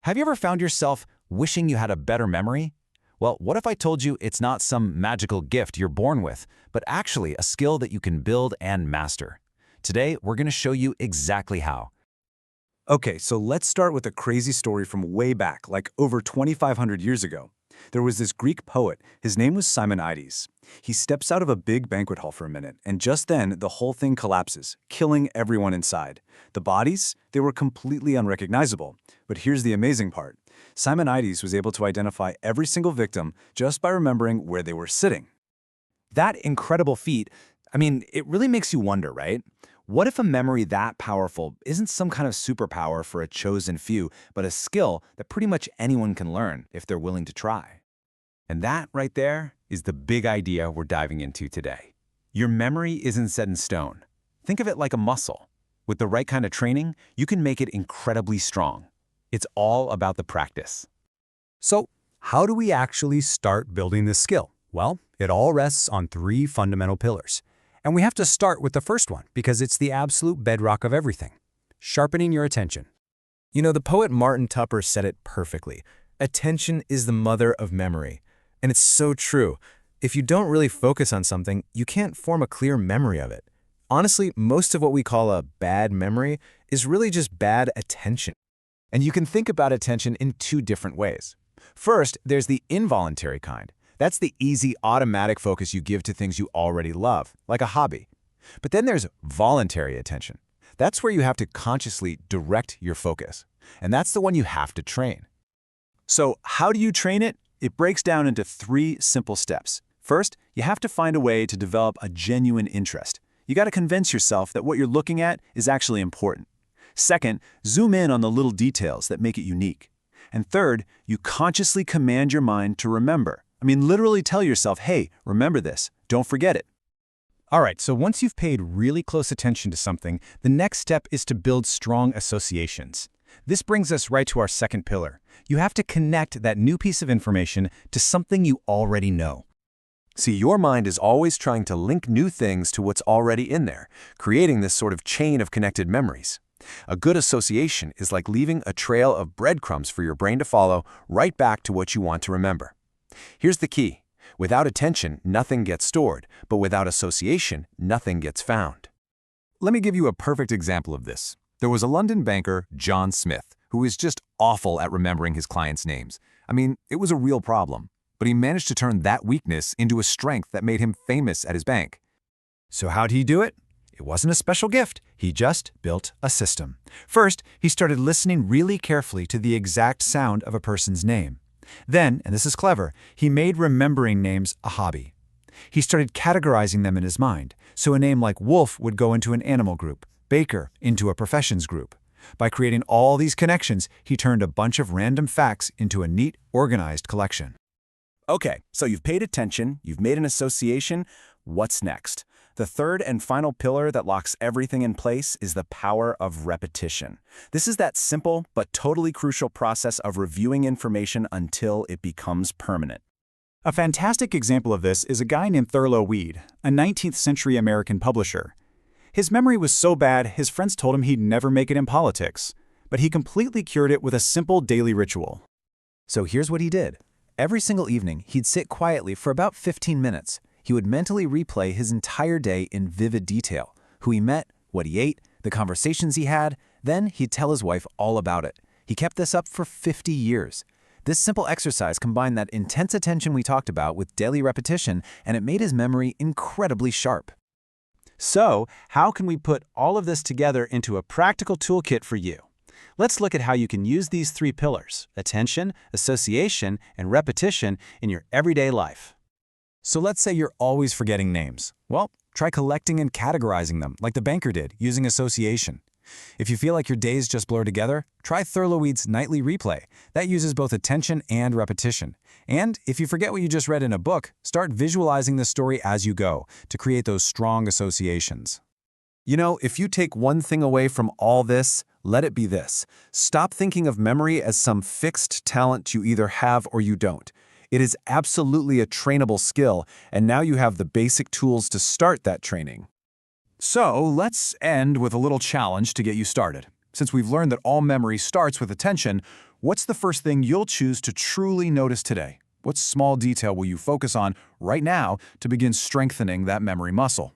Have you ever found yourself wishing you had a better memory? Well, what if I told you it's not some magical gift you're born with, but actually a skill that you can build and master? Today, we're going to show you exactly how. Okay, so let's start with a crazy story from way back, like over 2,500 years ago. There was this Greek poet. His name was Simonides. He steps out of a big banquet hall for a minute, and just then, the whole thing collapses, killing everyone inside. The bodies? They were completely unrecognizable. But here's the amazing part. Simonides was able to identify every single victim just by remembering where they were sitting. That incredible feat, it really makes you wonder, right? What if a memory that powerful isn't some kind of superpower for a chosen few, but a skill that pretty much anyone can learn if they're willing to try? And that right there is the big idea we're diving into today. Your memory isn't set in stone. Think of it like a muscle. With the right kind of training, you can make it incredibly strong. It's all about the practice. So, how do we actually start building this skill? Well, it all rests on three fundamental pillars. And we have to start with the first one because it's the absolute bedrock of everything. Sharpening your attention. You know, the poet Martin Tupper said it perfectly. Attention is the mother of memory. And it's so true. If you don't really focus on something, you can't form a clear memory of it. Honestly, most of what we call a bad memory is really just bad attention. And you can think about attention in two different ways. First, there's the involuntary kind. That's the easy, automatic focus you give to things you already love, like a hobby. But then there's voluntary attention. That's where you have to consciously direct your focus. And that's the one you have to train. So how do you train it? It breaks down into three simple steps. First, you have to find a way to develop a genuine interest. You got to convince yourself that what you're looking at is actually important. Second, zoom in on the little details that make it unique. And third, you consciously command your mind to remember. Literally tell yourself, hey, remember this, don't forget it. All right, so once you've paid really close attention to something, the next step is to build strong associations. This brings us right to our second pillar. You have to connect that new piece of information to something you already know. See, your mind is always trying to link new things to what's already in there, creating this sort of chain of connected memories. A good association is like leaving a trail of breadcrumbs for your brain to follow right back to what you want to remember. Here's the key. Without attention, nothing gets stored, but without association, nothing gets found. Let me give you a perfect example of this. There was a London banker, John Smith, who was just awful at remembering his clients' names. It was a real problem, but he managed to turn that weakness into a strength that made him famous at his bank. So how'd he do it? It wasn't a special gift. He just built a system. First, he started listening really carefully to the exact sound of a person's name. Then, and this is clever, he made remembering names a hobby. He started categorizing them in his mind, so a name like Wolf would go into an animal group, Baker into a professions group. By creating all these connections, he turned a bunch of random facts into a neat, organized collection. Okay, so you've paid attention, you've made an association. What's next? The third and final pillar that locks everything in place is the power of repetition. This is that simple but totally crucial process of reviewing information until it becomes permanent. A fantastic example of this is a guy named Thurlow Weed, a 19th century American publisher. His memory was so bad, his friends told him he'd never make it in politics, but he completely cured it with a simple daily ritual. So here's what he did. Every single evening, he'd sit quietly for about 15 minutes. He would mentally replay his entire day in vivid detail, who he met, what he ate, the conversations he had. Then he'd tell his wife all about it. He kept this up for 50 years. This simple exercise combined that intense attention we talked about with daily repetition, and it made his memory incredibly sharp. So, how can we put all of this together into a practical toolkit for you? Let's look at how you can use these three pillars, attention, association, and repetition, in your everyday life. So let's say you're always forgetting names. Well, try collecting and categorizing them like the banker did, using association. If you feel like your days just blur together, try Thurlow Weed's nightly replay. That uses both attention and repetition. And if you forget what you just read in a book, start visualizing the story as you go to create those strong associations. You know, if you take one thing away from all this, let it be this. Stop thinking of memory as some fixed talent you either have or you don't. It is absolutely a trainable skill, and now you have the basic tools to start that training. So let's end with a little challenge to get you started. Since we've learned that all memory starts with attention, What's the first thing you'll choose to truly notice today? What small detail will you focus on right now to begin strengthening that memory muscle?